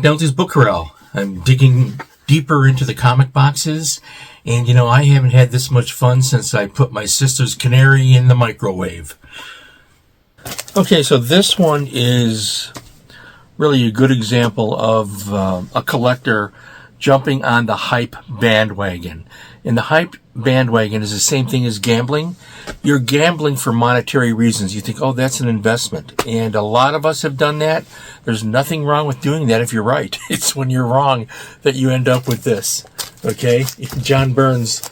McNulty's Book Corral. I'm digging deeper into the comic boxes, and I haven't had this much fun since I put my sister's canary in the microwave. Okay, so this one is really a good example of a collector jumping on the hype bandwagon. And the hype bandwagon is the same thing as gambling. You're gambling for monetary reasons. You think, oh, that's an investment. And a lot of us have done that. There's nothing wrong with doing that if you're right. It's when you're wrong that you end up with this. Okay? John Burns,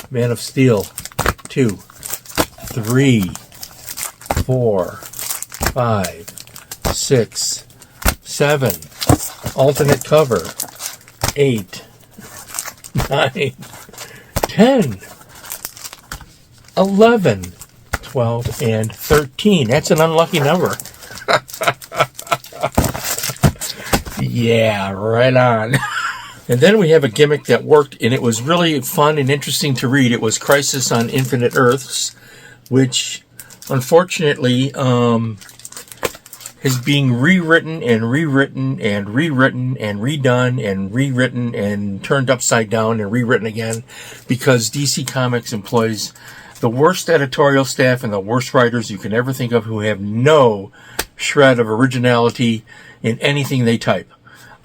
Man of Steel, 2, 3, 4, 5, 6, 7, alternate cover, 8, 9, 10, 11, 12, and 13. That's an unlucky number. Yeah, right on. And then we have a gimmick that worked, and it was really fun and interesting to read. It was Crisis on Infinite Earths, which unfortunately is being rewritten and rewritten and rewritten and redone and rewritten and turned upside down and rewritten again because DC Comics employs the worst editorial staff and the worst writers you can ever think of who have no shred of originality in anything they type.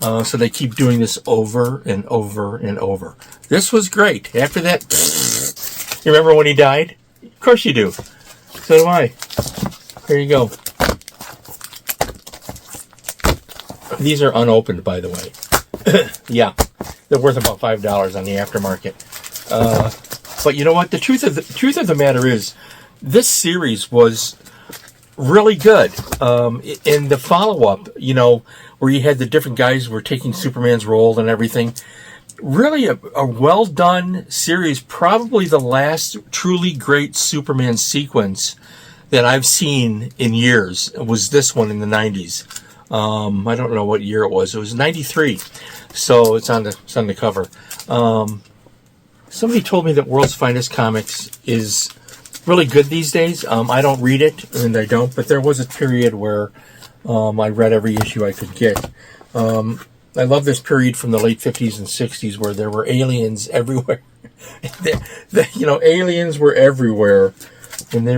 So they keep doing this over and over and over. This was great. After that, you remember when he died? Of course you do. So do I. Here you go. These are unopened, by the way. Yeah, they're worth about $5 on the aftermarket. But you know what? The truth of the matter is, this series was really good. In the follow-up, where you had the different guys who were taking Superman's role and everything, really a well-done series. Probably the last truly great Superman sequence that I've seen in years was this one in the 90s. I don't know what year it was. It was 93. So it's on the cover. Somebody told me that World's Finest Comics is really good these days. I don't read it, and I don't, but there was a period where I read every issue I could get. I love this period from the late 50s and 60s where there were aliens everywhere. Aliens were everywhere, and they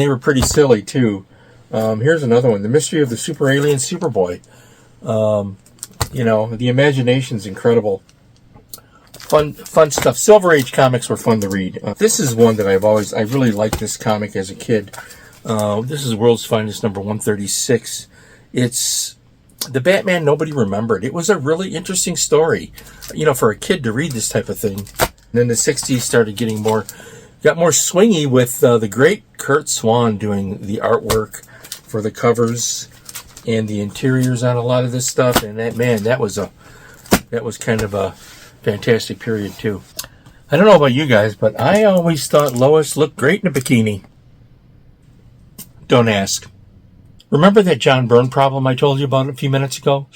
were pretty silly too. Here's another one: The Mystery of the Super Alien Superboy. The imagination's incredible. Fun stuff. Silver Age comics were fun to read. This is one that I really liked this comic as a kid. This is World's Finest number 136. It's the Batman nobody remembered. It was a really interesting story, for a kid to read this type of thing. And then the 60s got more swingy with the great Kurt Swan doing the artwork for the covers and the interiors on a lot of this stuff. And that was kind of a fantastic period too. I don't know about you guys, but I always thought Lois looked great in a bikini. Don't ask. Remember that John Byrne problem I told you about a few minutes ago?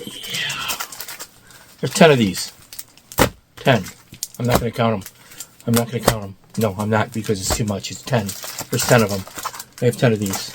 Yeah. There's 10 of these. 10. I'm not going to count them. No, I'm not, because it's too much. It's 10. There's 10 of them. I have 10 of these.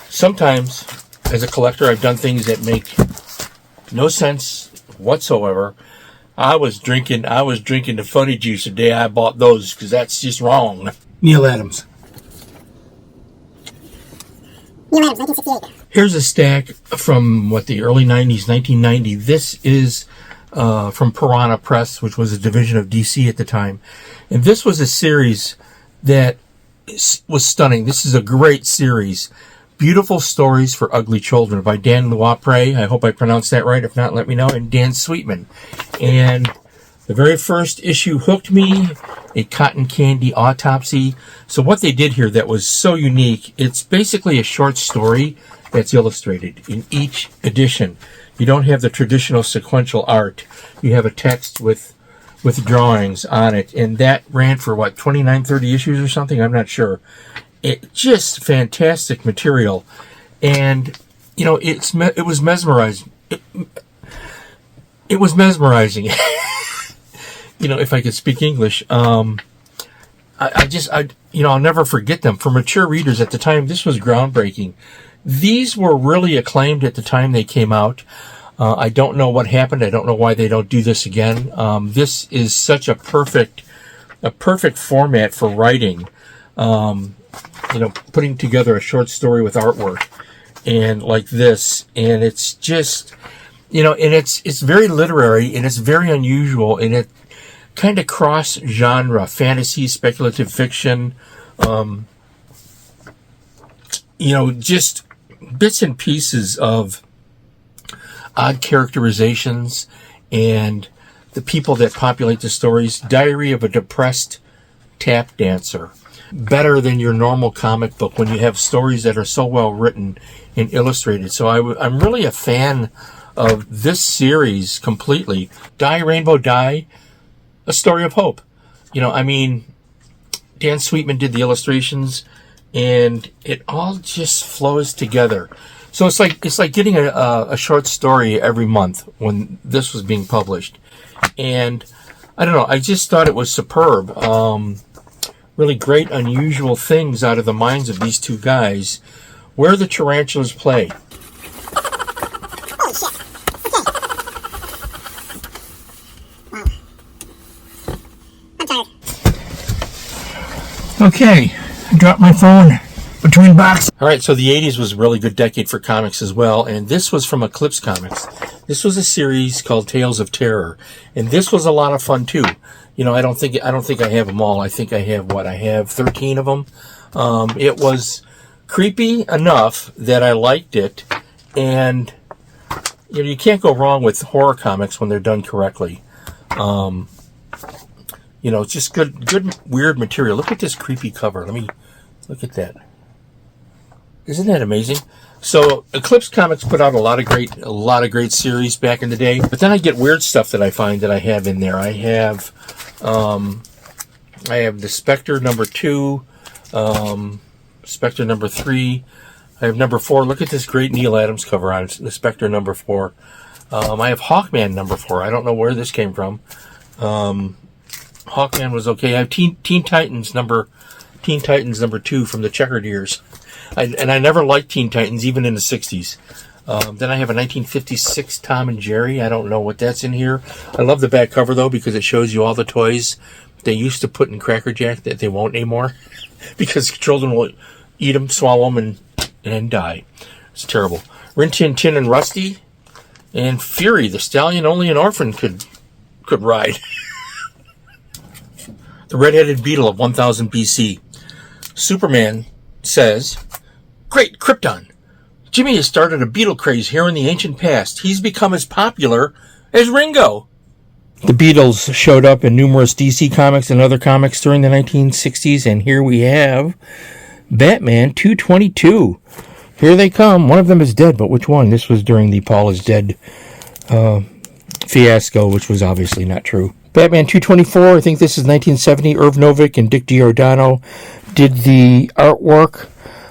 Sometimes, as a collector, I've done things that make no sense whatsoever. I was drinking the funny juice the day I bought those, because that's just wrong. Neil Adams. 1968. Here's a stack from, the early 90s, 1990. This is from Piranha Press, which was a division of DC at the time. And this was a series that was stunning. This is a great series. Beautiful Stories for Ugly Children by Dan Luapre. I hope I pronounced that right. If not, let me know. And Dan Sweetman. And the very first issue hooked me. A cotton candy autopsy. So what they did here that was so unique, it's basically a short story that's illustrated in each edition. You don't have the traditional sequential art. You have a text with drawings on it. And that ran for 29, 30 issues or something? I'm not sure. It just fantastic material. And, it was mesmerizing. It was mesmerizing. If I could speak English. I'll never forget them. For mature readers at the time, this was groundbreaking. These were really acclaimed at the time they came out. I don't know what happened. I don't know why they don't do this again. This is such a perfect format for writing. Putting together a short story with artwork and like this, and it's just, and it's very literary and it's very unusual, and it kind of cross genre, fantasy, speculative fiction, just bits and pieces of odd characterizations and the people that populate the stories. Diary of a Depressed Tap Dancer. Better than your normal comic book when you have stories that are so well written and illustrated. So I'm really a fan of this series completely. Die, Rainbow, Die, A Story of Hope. Dan Sweetman did the illustrations, and it all just flows together. So it's like getting a short story every month when this was being published. And I don't know, I just thought it was superb. Really great, unusual things out of the minds of these two guys. Where the tarantulas play. Holy shit. Okay. Wow. I'm tired. Okay, I dropped my phone between boxes. All right, so the 80s was a really good decade for comics as well, and this was from Eclipse Comics. This was a series called Tales of Terror, and this was a lot of fun too. I don't think I have them all. I think I have 13 of them. It was creepy enough that I liked it, and you can't go wrong with horror comics when they're done correctly. It's just good weird material. Look at this creepy cover. Let me look at that. Isn't that amazing? So Eclipse Comics put out a lot of great series back in the day. But then I get weird stuff that I find that I have in there. I have the Spectre number 2, Spectre number 3. I have number 4. Look at this great Neil Adams cover on it, the Spectre number 4. I have Hawkman number 4. I don't know where this came from. Hawkman was okay. I have Teen Titans number 2 from the checkered years. And I never liked Teen Titans, even in the 60s. Then I have a 1956 Tom and Jerry. I don't know what that's in here. I love the back cover, though, because it shows you all the toys they used to put in Cracker Jack that they won't anymore. Because children will eat them, swallow them, and die. It's terrible. Rin Tin Tin and Rusty. And Fury, the stallion only an orphan could ride. The red-headed beetle of 1000 BC. Superman says, "Great Krypton! Jimmy has started a beetle craze here in the ancient past. He's become as popular as Ringo." The Beatles showed up in numerous DC comics and other comics during the 1960s, and here we have Batman 222. Here they come. One of them is dead, but which one? This was during the Paul is Dead fiasco, which was obviously not true. Batman 224, I think this is 1970. Irv Novick and Dick Giordano did the artwork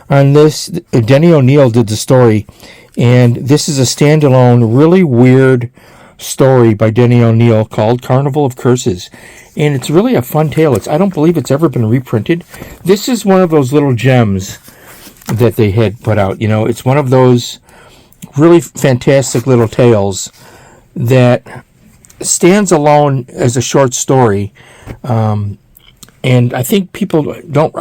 on this. Denny O'Neil did the story, and this is a standalone, really weird story by Denny O'Neil called Carnival of Curses, and it's really a fun tale. I don't believe it's ever been reprinted. This is one of those little gems that they had put out. It's one of those really fantastic little tales that stands alone as a short story, and I think people don't.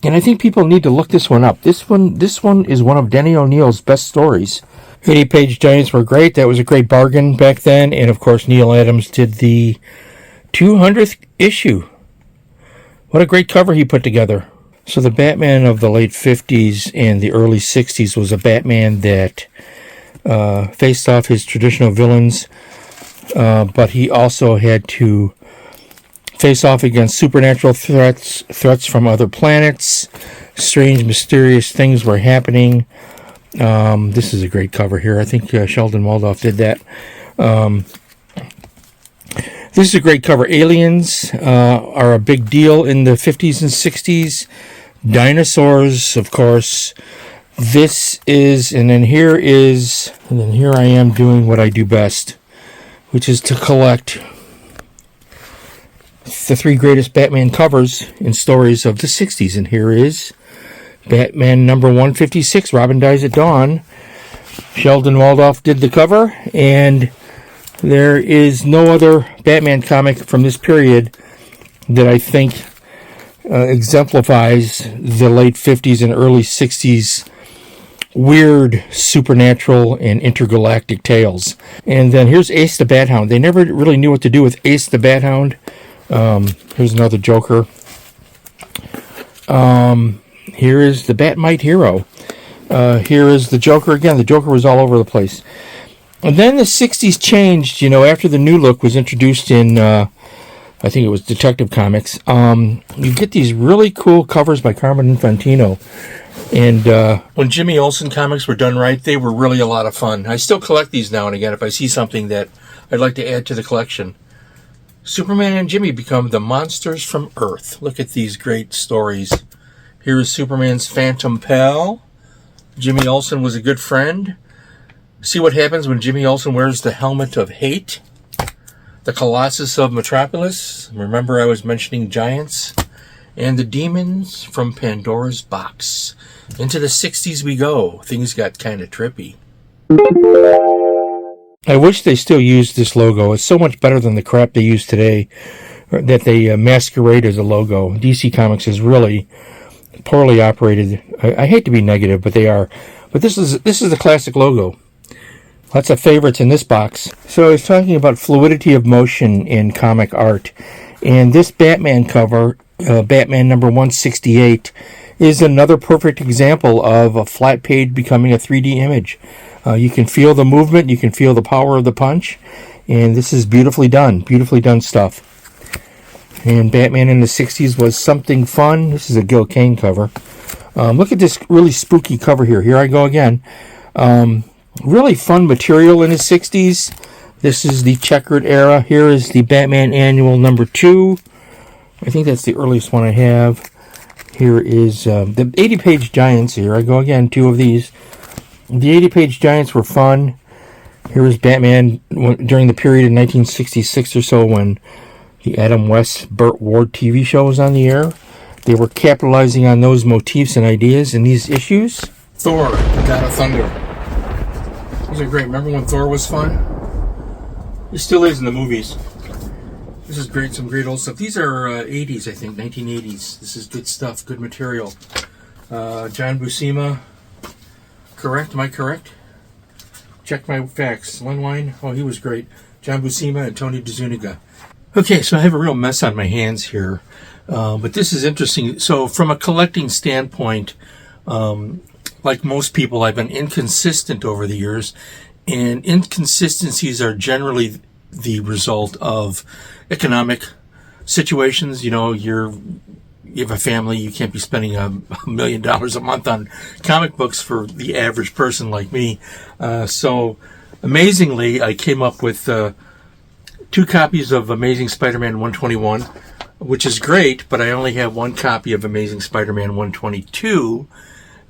And I think people need to look this one up. This one is one of Denny O'Neil's best stories. 80-page giants were great. That was a great bargain back then. And, of course, Neil Adams did the 200th issue. What a great cover he put together. So the Batman of the late 50s and the early 60s was a Batman that faced off his traditional villains, but he also had to face off against supernatural threats from other planets. Strange, mysterious things were happening. This is a great cover here. I think Sheldon Waldorf did that. This is a great cover. Aliens are a big deal in the 50s and 60s. Dinosaurs, of course. This is, and then here I am doing what I do best, which is to collect the 3 greatest Batman covers in stories of the 60s. And here is Batman number 156, Robin Dies at Dawn. Sheldon Waldorf did the cover, and there is no other Batman comic from this period that I think exemplifies the late 50s and early 60s weird supernatural and intergalactic tales. And then here's Ace the Bat Hound. They never really knew what to do with Ace the Bat Hound. Here's another Joker. Here is the Batmite Hero. Here is the Joker again. The Joker was all over the place. And then the 60s changed, after the new look was introduced in, I think it was Detective Comics. You get these really cool covers by Carmen Infantino. And when Jimmy Olsen comics were done right, they were really a lot of fun. I still collect these now and again if I see something that I'd like to add to the collection. Superman and Jimmy become the monsters from Earth. Look at these great stories. Here is Superman's Phantom Pal. Jimmy Olsen was a good friend. See what happens when Jimmy Olsen wears the helmet of hate. The Colossus of Metropolis. Remember I was mentioning giants. And the Demons from Pandora's Box. Into the 60s we go. Things got kind of trippy. I wish they still used this logo. It's so much better than the crap they use today that they masquerade as a logo. DC Comics is really poorly operated. I hate to be negative, but they are. But this is the classic logo. Lots of favorites in this box. So I was talking about fluidity of motion in comic art. And this Batman cover, Batman number 168, is another perfect example of a flat page becoming a 3D image. You can feel the movement, you can feel the power of the punch, and this is beautifully done stuff. And Batman in the 60s was something fun. This is a Gil Kane cover. Look at this really spooky cover here. Here I go again. Really fun material in the 60s. This is the checkered era. Here is the Batman Annual number 2. I think that's the earliest one I have. Here is the 80-page Giants. Here I go again, 2 of these. The 80-page Giants were fun. Here is Batman during the period in 1966 or so when the Adam West Burt Ward TV show was on the air. They were capitalizing on those motifs and ideas in these issues. Thor, God of Thunder. These are great. Remember when Thor was fun? He still is in the movies. This is great, some great old stuff. These are 80s, I think, 1980s. This is good stuff, good material. John Buscema, correct? Am I correct? Check my facts. One line. Oh, he was great. John Buscema and Tony DeZuniga. Okay, so I have a real mess on my hands here. But this is interesting. So from a collecting standpoint, like most people, I've been inconsistent over the years. And inconsistencies are generally the result of economic situations. You have a family, you can't be spending $1 million a month on comic books for the average person like me. So amazingly, I came up with 2 copies of Amazing Spider-Man 121, which is great, but I only have 1 copy of Amazing Spider-Man 122.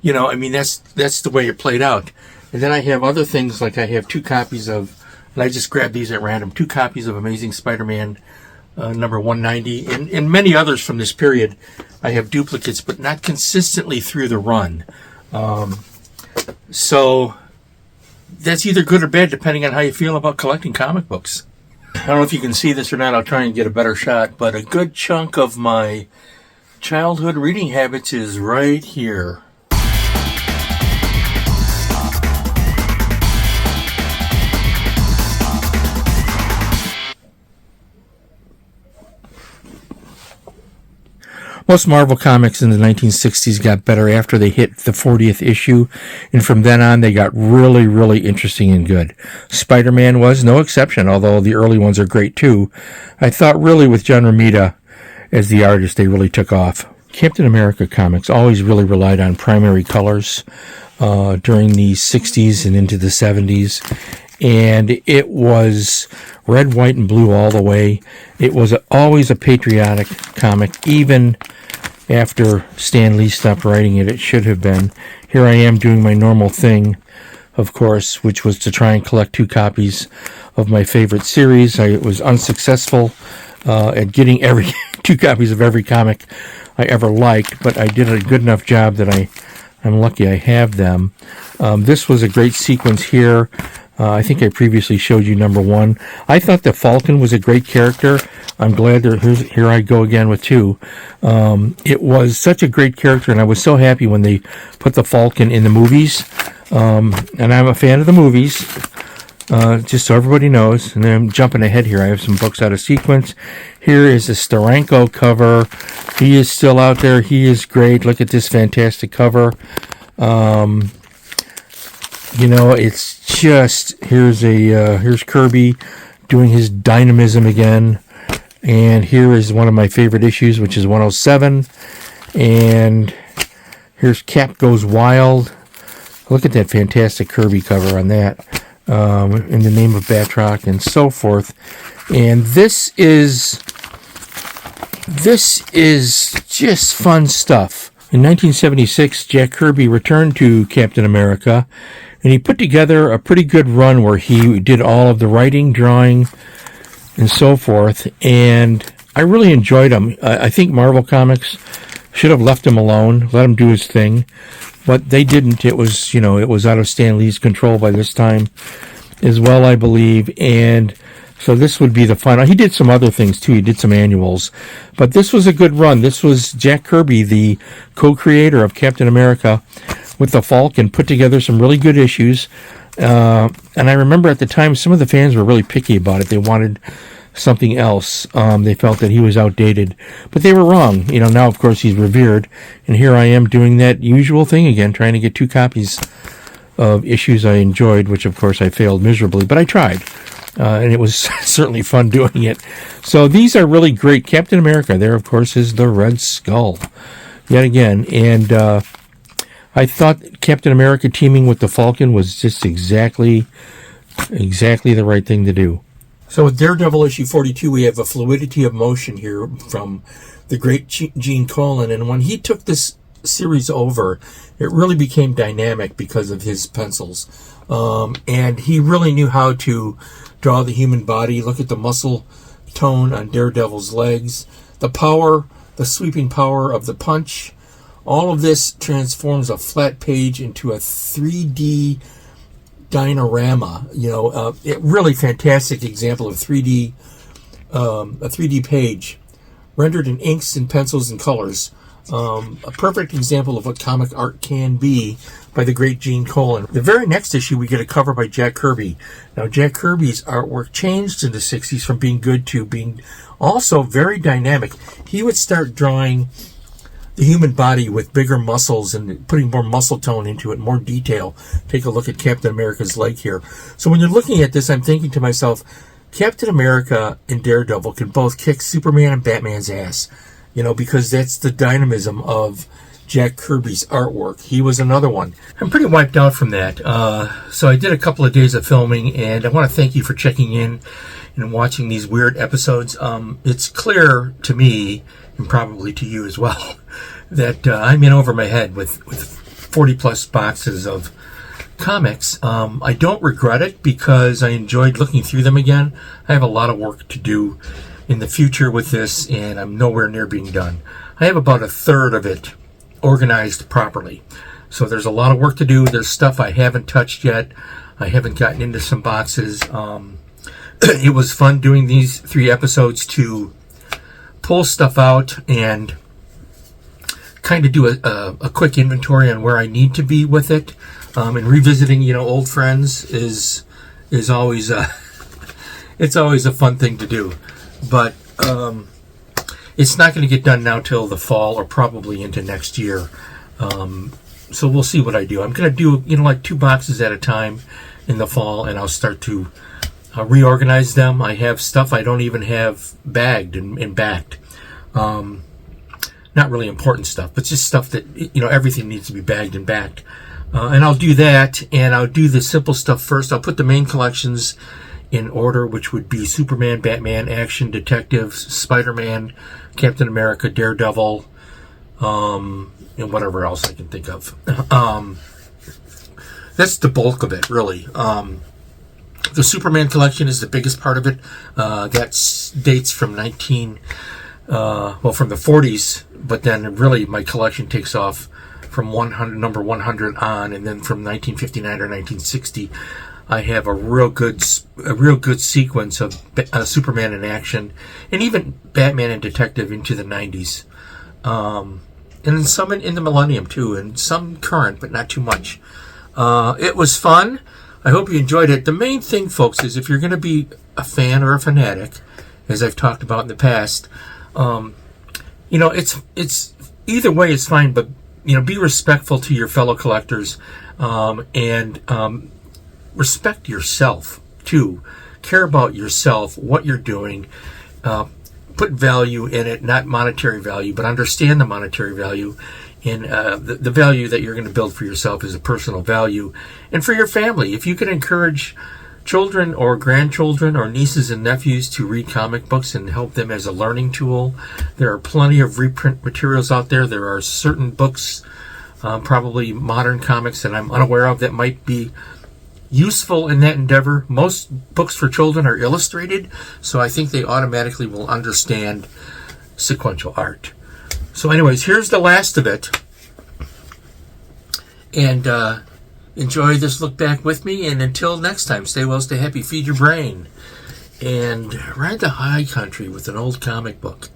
That's the way it played out. And then I have other things, like I have 2 copies of, and I just grabbed these at random, 2 copies of Amazing Spider-Man number 190, and many others from this period. I have duplicates, but not consistently through the run. So that's either good or bad, depending on how you feel about collecting comic books. I don't know if you can see this or not. I'll try and get a better shot, but a good chunk of my childhood reading habits is right here. Most Marvel comics in the 1960s got better after they hit the 40th issue, and from then on they got really, really interesting and good. Spider-Man was no exception, although the early ones are great too. I thought really with John Romita as the artist, they really took off. Captain America comics always really relied on primary colors during the 60s and into the 70s. And it was red, white, and blue all the way. It was always a patriotic comic, even after Stan Lee stopped writing it. It should have been. Here I am doing my normal thing, of course, which was to try and collect 2 copies of my favorite series. I was unsuccessful at getting every 2 copies of every comic I ever liked, but I did a good enough job that I'm lucky I have them. This was a great sequence here. I think I previously showed you number 1. I thought the Falcon was a great character. I'm glad here I go again with 2. It was such a great character, and I was so happy when they put the Falcon in the movies. And I'm a fan of the movies, just so everybody knows. And then I'm jumping ahead here. I have some books out of sequence. Here is the Steranko cover. He is still out there. He is great. Look at this fantastic cover. It's just, here's Kirby doing his dynamism again. And here is one of my favorite issues, which is 107. And here's Cap Goes Wild. Look at that fantastic Kirby cover on that. In the name of Batroc and so forth. And this is just fun stuff. In 1976, Jack Kirby returned to Captain America, and he put together a pretty good run where he did all of the writing, drawing, and so forth, and I really enjoyed him. I think Marvel Comics should have left him alone, let him do his thing, but they didn't. It was out of Stan Lee's control by this time as well, I believe, and so this would be the final. He did some other things too. He did some annuals, but this was a good run. This was Jack Kirby, the co-creator of Captain America, with the Falcon, put together some really good issues. And I remember at the time, some of the fans were really picky about it. They wanted something else. They felt that he was outdated, but they were wrong. Now of course he's revered, and here I am doing that usual thing again, trying to get 2 copies of issues I enjoyed, which of course I failed miserably, but I tried. And it was certainly fun doing it. So these are really great. Captain America, there of course is the Red Skull yet again, and I thought Captain America teaming with the Falcon was just exactly the right thing to do. So with Daredevil issue 42, we have a fluidity of motion here from the great Gene Colan, and when he took this series over, it really became dynamic because of his pencils. And he really knew how to draw the human body. Look at the muscle tone on Daredevil's legs, the sweeping power of the punch. All of this transforms a flat page into a 3D diorama. A really fantastic example of a 3D page rendered in inks and pencils and colors. A perfect example of what comic art can be by the great Gene Colan. The very next issue, we get a cover by Jack Kirby. Now, Jack Kirby's artwork changed in the 60s from being good to being also very dynamic. He would start drawing the human body with bigger muscles and putting more muscle tone into it, more detail. Take a look at Captain America's leg here. So when you're looking at this, I'm thinking to myself, Captain America and Daredevil can both kick Superman and Batman's ass, because that's the dynamism of Jack Kirby's artwork. He was another one. I'm pretty wiped out from that. So I did a couple of days of filming, and I want to thank you for checking in and watching these weird episodes. It's clear to me, and probably to you as well, that I'm in over my head with 40 plus boxes of comics. I don't regret it because I enjoyed looking through them again. I have a lot of work to do in the future with this, and I'm nowhere near being done. I have about a third of it organized properly. So there's a lot of work to do. There's stuff I haven't touched yet. I haven't gotten into some boxes. It was fun doing these 3 episodes to pull stuff out and kind of do a quick inventory on where I need to be with it. And revisiting, old friends is always it's always a fun thing to do. But it's not going to get done now till the fall or probably into next year. So we'll see what I do. I'm going to do, like 2 boxes at a time in the fall, and I'll start to reorganize them. I have stuff I don't even have bagged and backed. Not really important stuff, but just stuff that, everything needs to be bagged and backed. And I'll do that, and I'll do the simple stuff first. I'll put the main collections in order, which would be Superman, Batman, Action, Detectives, Spider-Man, Captain America, Daredevil, and whatever else I can think of. That's the bulk of it, really. The Superman collection is the biggest part of it. That dates from from the 40s, but then really my collection takes off from number 100 on, and then from 1959 or 1960, I have a real good sequence of Superman in action, and even Batman and Detective into the 90s, and some in the Millennium too, and some current, but not too much. It was fun. I hope you enjoyed it. The main thing, folks, is if you're going to be a fan or a fanatic, as I've talked about in the past, it's either way is fine, but be respectful to your fellow collectors, and respect yourself too. Care about yourself, what you're doing. Put value in it, not monetary value, but understand the monetary value. And the value that you're going to build for yourself is a personal value. And for your family, if you can encourage children or grandchildren or nieces and nephews to read comic books and help them as a learning tool, there are plenty of reprint materials out there. There are certain books, probably modern comics that I'm unaware of, that might be useful in that endeavor. Most books for children are illustrated, so I think they automatically will understand sequential art. So anyways, here's the last of it. And enjoy this look back with me. And until next time, stay well, stay happy, feed your brain, and ride the high country with an old comic book.